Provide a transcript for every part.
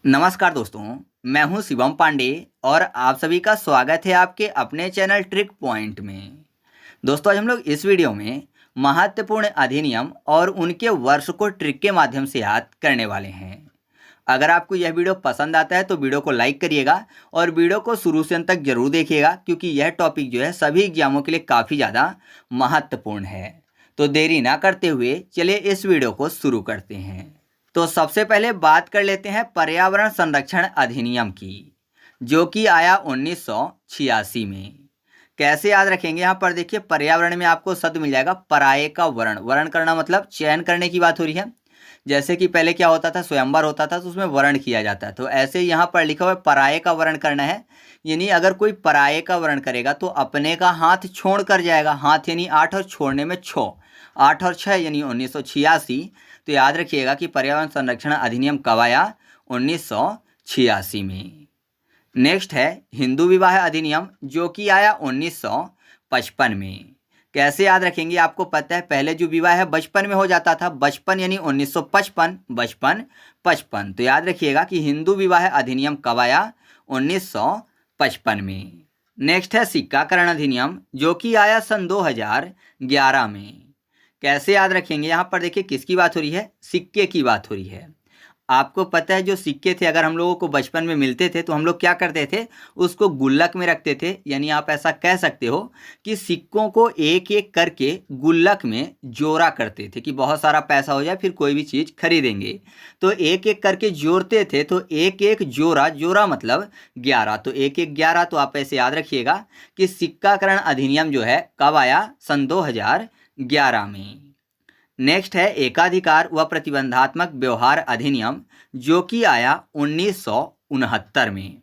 नमस्कार दोस्तों, मैं हूं शिवम पांडे और आप सभी का स्वागत है आपके अपने चैनल ट्रिक पॉइंट में। दोस्तों, आज हम लोग इस वीडियो में महत्वपूर्ण अधिनियम और उनके वर्ष को ट्रिक के माध्यम से याद करने वाले हैं। अगर आपको यह वीडियो पसंद आता है तो वीडियो को लाइक करिएगा और वीडियो को शुरू से अंत तक जरूर देखिएगा, क्योंकि यह टॉपिक जो है सभी एग्जामों के लिए काफ़ी ज़्यादा महत्वपूर्ण है। तो देरी ना करते हुए चलिए इस वीडियो को शुरू करते हैं। तो सबसे पहले बात कर लेते हैं पर्यावरण संरक्षण अधिनियम की, जो कि आया 1986 में। कैसे याद रखेंगे? यहाँ पर देखिए, पर्यावरण में आपको शब्द मिल जाएगा पराये का वर्ण। वर्ण करना मतलब चयन करने की बात हो रही है। जैसे कि पहले क्या होता था, स्वयंवर होता था तो उसमें वर्ण किया जाता है। तो ऐसे यहाँ पर लिखा हुआ है पराये का वर्ण करना है, यानी अगर कोई पराये का वर्ण करेगा तो अपने का हाथ छोड़ कर जाएगा। हाथ यानी 8 और छोड़ने में 6, 8 और 6 यानी 1986। तो याद रखिएगा कि पर्यावरण संरक्षण अधिनियम कब आया? 1986 में। नेक्स्ट है हिंदू विवाह अधिनियम, जो कि आया 1955 में। कैसे याद रखेंगे? आपको पता है पहले जो विवाह है बचपन में हो जाता था। बचपन यानी 1955, बचपन 55। तो याद रखिएगा कि हिंदू विवाह अधिनियम कब आया? 1955 में। नेक्स्ट है सिक्काकरण अधिनियम, जो कि आया सन 2011 में। कैसे याद रखेंगे? यहाँ पर देखिए किसकी बात हो रही है? सिक्के की बात हो रही है। आपको पता है जो सिक्के थे, अगर हम लोगों को बचपन में मिलते थे तो हम लोग क्या करते थे, उसको गुल्लक में रखते थे। यानी आप ऐसा कह सकते हो कि सिक्कों को एक एक करके गुल्लक में जोड़ा करते थे कि बहुत सारा पैसा हो जाए, फिर कोई भी चीज़ खरीदेंगे। तो एक एक करके जोड़ते थे, तो एक एक जोड़ा, जोड़ा मतलब 11, तो एक एक 11। तो आप ऐसे याद रखिएगा कि सिक्काकरण अधिनियम जो है कब आया? सन 2011 में। नेक्स्ट है एकाधिकार व प्रतिबंधात्मक व्यवहार अधिनियम, जो कि आया 1969 में।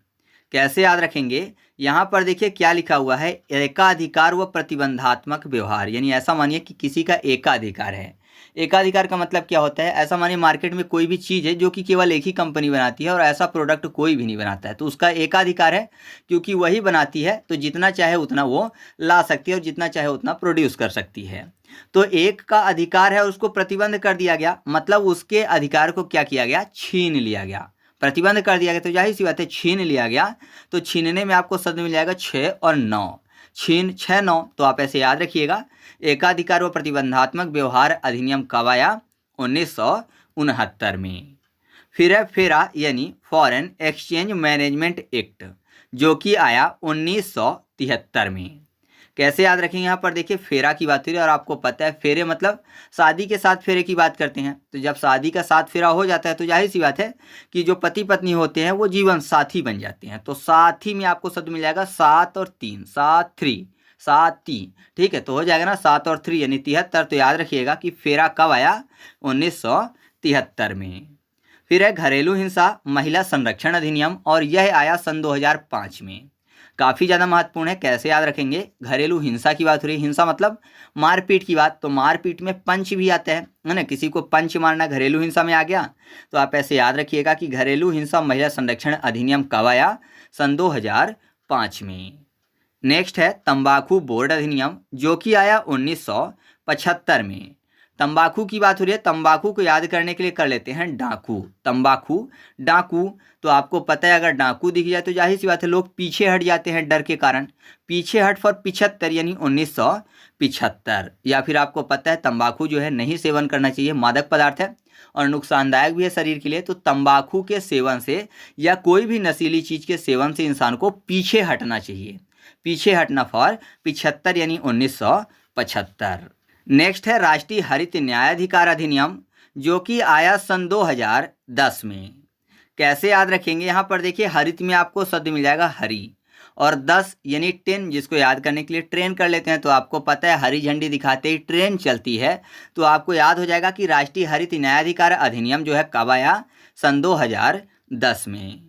कैसे याद रखेंगे? यहाँ पर देखिए क्या लिखा हुआ है, एकाधिकार व प्रतिबंधात्मक व्यवहार। यानी ऐसा मानिए कि किसी का एकाधिकार है। एकाधिकार का मतलब क्या होता है? ऐसा मानिए मार्केट में कोई भी चीज़ है जो कि केवल एक ही कंपनी बनाती है और ऐसा प्रोडक्ट कोई भी नहीं बनाता है, तो उसका एकाधिकार है। क्योंकि वही बनाती है तो जितना चाहे उतना वो ला सकती है और जितना चाहे उतना प्रोड्यूस कर सकती है। तो एक का अधिकार है, उसको प्रतिबंध कर दिया गया, मतलब उसके अधिकार को क्या किया गया? छीन लिया गया। प्रतिबंध कर दिया गया तो जाहिर सी बात है छीन लिया गया। तो छीनने में आपको शब्द मिल जाएगा 6 और 9। छीन 6 9। तो आप ऐसे याद रखिएगा एकाधिकार व प्रतिबंधात्मक व्यवहार अधिनियम कब आया? 1969 में। फिर है फेरा यानी फॉरेन एक्सचेंज मैनेजमेंट एक्ट, जो कि आया 1973 में। कैसे याद रखेंगे? यहाँ पर देखिए फेरा की बात हो रही है और आपको पता है फेरे मतलब शादी के साथ फेरे की बात करते हैं। तो जब शादी का साथ फेरा हो जाता है तो जाहिर सी बात है कि जो पति पत्नी होते हैं वो जीवन साथी बन जाते हैं। तो साथी में आपको शब्द मिल जाएगा 7 और 3, साथी। ठीक है, तो हो जाएगा ना 7 और 3 यानी 73। तो याद रखिएगा कि फेरा कब आया? 1973 में। फिर है घरेलू हिंसा महिला संरक्षण अधिनियम, और यह आया सन 2005 में। काफ़ी ज़्यादा महत्वपूर्ण है। कैसे याद रखेंगे? घरेलू हिंसा की बात हो रही है। हिंसा मतलब मारपीट की बात, तो मारपीट में पंच भी आता है ना? किसी को पंच मारना घरेलू हिंसा में आ गया। तो आप ऐसे याद रखिएगा कि घरेलू हिंसा महिला संरक्षण अधिनियम कब आया? सन 2005 में। नेक्स्ट है तंबाकू बोर्ड अधिनियम, जो कि आया 1975 में। तंबाकू की बात हो रही है। तंबाकू को याद करने के लिए कर लेते हैं डाकू। तंबाकू डाकू। तो आपको पता है अगर डाकू दिख जाए तो जाहिर सी बात है लोग पीछे हट जाते हैं डर के कारण। पीछे हट फॉर 75 यानी 1975। या फिर आपको पता है तंबाकू जो है नहीं सेवन करना चाहिए, मादक पदार्थ है और नुकसानदायक भी है शरीर के लिए। तो तंबाकू के सेवन से या कोई भी नशीली चीज़ के सेवन से इंसान को पीछे हटना चाहिए। पीछे हटना फॉर 75 यानी 1975। नेक्स्ट है राष्ट्रीय हरित न्यायाधिकार अधिनियम, जो कि आया सन 2010 में। कैसे याद रखेंगे? यहाँ पर देखिए हरित में आपको शब्द मिल जाएगा हरी, और 10 यानी 10, जिसको याद करने के लिए ट्रेन कर लेते हैं। तो आपको पता है हरी झंडी दिखाते ही ट्रेन चलती है, तो आपको याद हो जाएगा कि राष्ट्रीय हरित न्यायाधिकार अधिनियम जो है कब आया? सन 2010 में।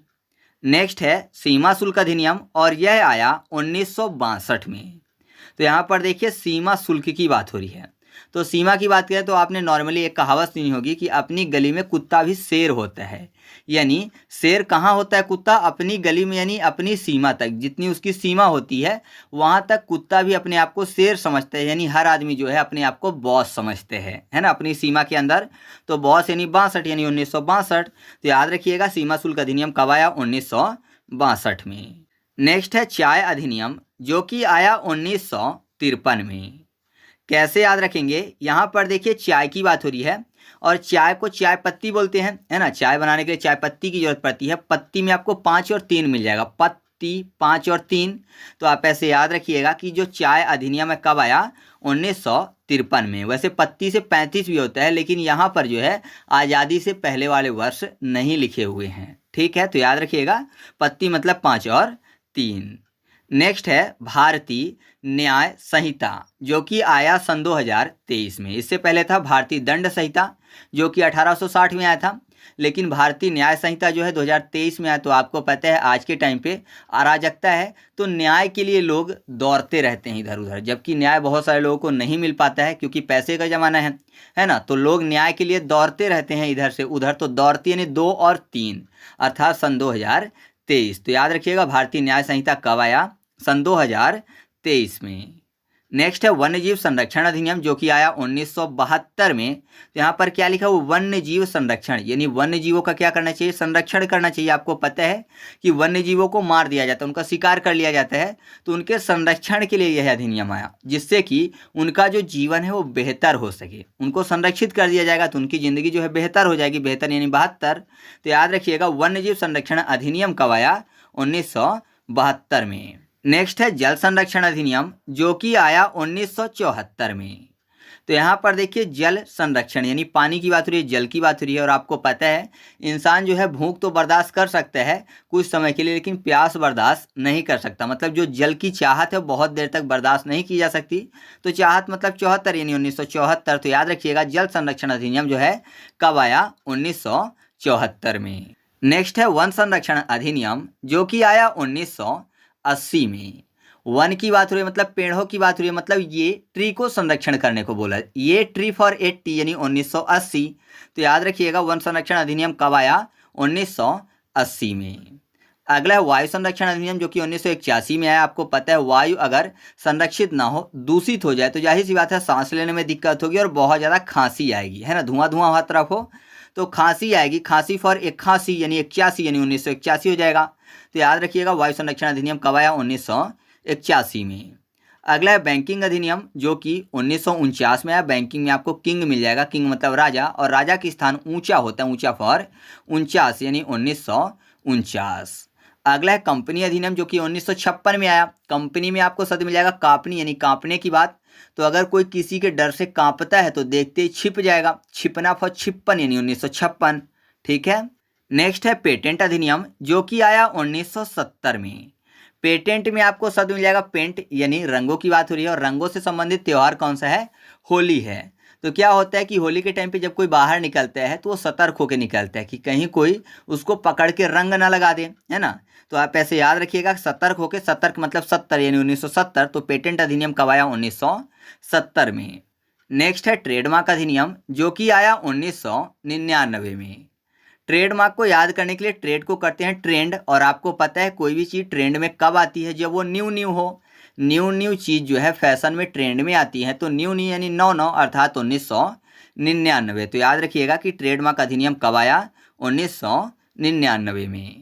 नेक्स्ट है सीमा शुल्क अधिनियम, और यह आया 1962 में। तो यहाँ पर देखिए सीमा शुल्क की बात हो रही है। तो सीमा की बात करें तो आपने नॉर्मली एक कहावत सुनी होगी कि अपनी गली में कुत्ता भी शेर होता है। यानी शेर कहाँ होता है कुत्ता? अपनी गली में, यानी अपनी सीमा तक, जितनी उसकी सीमा होती है वहाँ तक कुत्ता भी अपने आप को शेर समझता है। यानी हर आदमी जो है अपने आप को बॉस समझते हैं, है ना, अपनी सीमा के अंदर। तो बॉस यानी 62, यानी 1962। तो याद रखिएगा सीमा शुल्क अधिनियम कब आया? 1962 में। नेक्स्ट है चाय अधिनियम, जो कि आया 1953 में। कैसे याद रखेंगे? यहाँ पर देखिए चाय की बात हो रही है और चाय को चाय पत्ती बोलते हैं, है ना। चाय बनाने के लिए चाय पत्ती की जरूरत पड़ती है। पत्ती में आपको 5 और 3 मिल जाएगा, पत्ती 5 और 3। तो आप ऐसे याद रखिएगा कि जो चाय अधिनियम है कब आया? 1953 में। वैसे पत्ती से 35 भी होता है, लेकिन यहाँ पर जो है आज़ादी से पहले वाले वर्ष नहीं लिखे हुए हैं, ठीक है। तो याद रखिएगा पत्ती मतलब 5 और 3। नेक्स्ट है भारतीय न्याय संहिता, जो कि आया सन 2023 में। इससे पहले था भारतीय दंड संहिता, जो कि 1860 में आया था, लेकिन भारतीय न्याय संहिता जो है 2023 में आया। तो आपको पता है आज के टाइम पे अराजकता है, तो न्याय के लिए लोग दौड़ते रहते हैं इधर उधर, जबकि न्याय बहुत सारे लोगों को नहीं मिल पाता है क्योंकि पैसे का ज़माना है ना। तो लोग न्याय के लिए दौड़ते रहते हैं इधर से उधर। तो दौड़ती यानी 2 और 3, अर्थात सन 2023। तो याद रखिएगा भारतीय न्याय संहिता कब आया? सन 2023 में। नेक्स्ट है वन्य जीव संरक्षण अधिनियम, जो कि आया 1972 में। तो यहाँ पर क्या लिखा? वो वन्य जीव संरक्षण, यानी वन्य जीवों का क्या करना चाहिए? संरक्षण करना चाहिए। आपको पता है कि वन्य जीवों को मार दिया जाता है, उनका शिकार कर लिया जाता है, तो उनके संरक्षण के लिए यह अधिनियम आया, जिससे कि उनका जो जीवन है वो बेहतर हो सके। उनको संरक्षित कर दिया जाएगा तो उनकी ज़िंदगी जो है बेहतर हो जाएगी। बेहतर यानी 72। तो याद रखिएगा वन्य जीव संरक्षण अधिनियम कब आया? 1972 में। नेक्स्ट है जल संरक्षण अधिनियम, जो कि आया 1974 में। तो यहाँ पर देखिए जल संरक्षण यानी पानी की बात हो रही है, जल की बात हो रही है। और आपको पता है इंसान जो है भूख तो बर्दाश्त कर सकता है कुछ समय के लिए, लेकिन प्यास बर्दाश्त नहीं कर सकता। मतलब जो जल की चाहत है बहुत देर तक बर्दाश्त नहीं की जा सकती। तो चाहत मतलब 74, यानी 1974। तो याद रखिएगा जल संरक्षण अधिनियम जो है कब आया? 1974 में। नेक्स्ट है वन संरक्षण अधिनियम, जो कि आया 1980 में। वन की बात हो रही है मतलब पेड़ों की बात हो रही है, मतलब ये ट्री को संरक्षण करने को बोला है। ये ट्री फॉर 80 यानी 1980। तो याद रखिएगा वन संरक्षण अधिनियम कब आया? 1980 में। अगला है वायु संरक्षण अधिनियम, जो कि 1981 में आया। आपको पता है वायु अगर संरक्षित ना हो, दूषित हो जाए, तो जाहिर सी बात है सांस लेने में दिक्कत होगी और बहुत ज़्यादा खांसी आएगी, है ना। धुआं धुआं हर तरफ हो तो खांसी आएगी। खांसी फॉर 81 यानी 81 यानी 1981 हो जाएगा। तो याद रखिएगा वायु संरक्षण अधिनियम कब आया? 1981 में। अगला है बैंकिंग अधिनियम, जो कि 1949 में आया। बैंकिंग में आपको किंग मिल जाएगा, किंग मतलब राजा, और राजा की स्थान ऊंचा होता है, ऊंचा फॉर 49 यानी 1949। अगला है कंपनी अधिनियम, जो कि 1956 में आया। कंपनी में आपको शब्द मिल जाएगा कांपनी, यानी कांपने की बात। तो अगर कोई किसी के डर से कांपता है तो देखते ही छिप जाएगा, छिपना फॉर छिप्पन यानी 1956, ठीक है। नेक्स्ट है पेटेंट अधिनियम, जो कि आया 1970 में। पेटेंट में आपको शब्द मिल जाएगा पेंट, यानी रंगों की बात हो रही है। और रंगों से संबंधित त्यौहार कौन सा है? होली है। तो क्या होता है कि होली के टाइम पे जब कोई बाहर निकलता है तो वो सतर्क होकर निकलता है कि कहीं कोई उसको पकड़ के रंग ना लगा दे, है ना। तो आप ऐसे याद रखिएगा सतर्क होकर, सतर्क मतलब 70 यानी 1970। तो पेटेंट अधिनियम कब आया? 1970 में। नेक्स्ट है ट्रेडमार्क अधिनियम, जो कि आया 1999 में। ट्रेडमार्क को याद करने के लिए ट्रेड को करते हैं ट्रेंड, और आपको पता है कोई भी चीज़ ट्रेंड में कब आती है? जब वो न्यू हो। न्यू चीज़ जो है फैशन में ट्रेंड में आती है। तो न्यू यानी 9 अर्थात 1999। तो याद रखिएगा कि ट्रेडमार्क अधिनियम कब आया? 1999 में।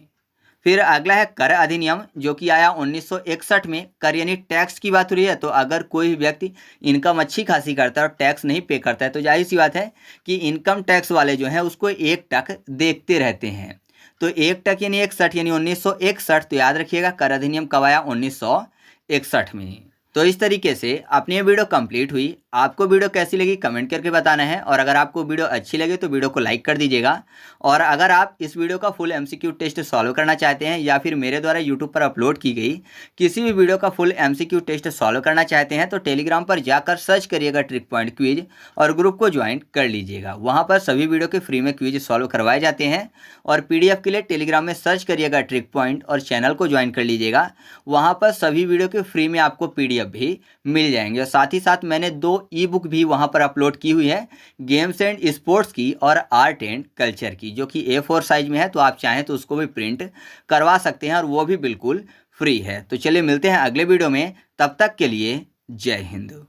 फिर अगला है कर अधिनियम, जो कि आया 1961 में। कर यानी टैक्स की बात हो रही है। तो अगर कोई व्यक्ति इनकम अच्छी खासी करता है और टैक्स नहीं पे करता है तो जाहिर सी बात है कि इनकम टैक्स वाले जो हैं उसको 1% देखते रहते हैं। तो 1% यानी 61 यानी 1961। तो याद रखिएगा कर अधिनियम कब आया? 1961 में। तो इस तरीके से अपनी ये वीडियो कंप्लीट हुई। आपको वीडियो कैसी लगी कमेंट करके बताना है, और अगर आपको वीडियो अच्छी लगे तो वीडियो को लाइक कर दीजिएगा। और अगर आप इस वीडियो का फुल एमसीक्यू टेस्ट सॉल्व करना चाहते हैं, या फिर मेरे द्वारा यूट्यूब पर अपलोड की गई किसी भी वीडियो का फुल एमसीक्यू टेस्ट सॉल्व करना चाहते हैं, तो टेलीग्राम पर जाकर सर्च करिएगा ट्रिक पॉइंट क्विज और ग्रुप को ज्वाइन कर लीजिएगा। वहाँ पर सभी वीडियो के फ्री में क्विज सॉल्व करवाए जाते हैं। और PDF के लिए टेलीग्राम में सर्च करिएगा ट्रिक पॉइंट और चैनल को ज्वाइन कर लीजिएगा। वहाँ पर सभी वीडियो के फ्री में आपको PDF PDF भी मिल जाएंगे। और साथ ही साथ मैंने 2 ई-बुक भी वहाँ पर अपलोड की हुई है, गेम्स एंड स्पोर्ट्स की और आर्ट एंड कल्चर की, जो कि A4 साइज में है, तो आप चाहें तो उसको भी प्रिंट करवा सकते हैं और वो भी बिल्कुल फ्री है। तो चलिए मिलते हैं अगले वीडियो में, तब तक के लिए जय हिंद।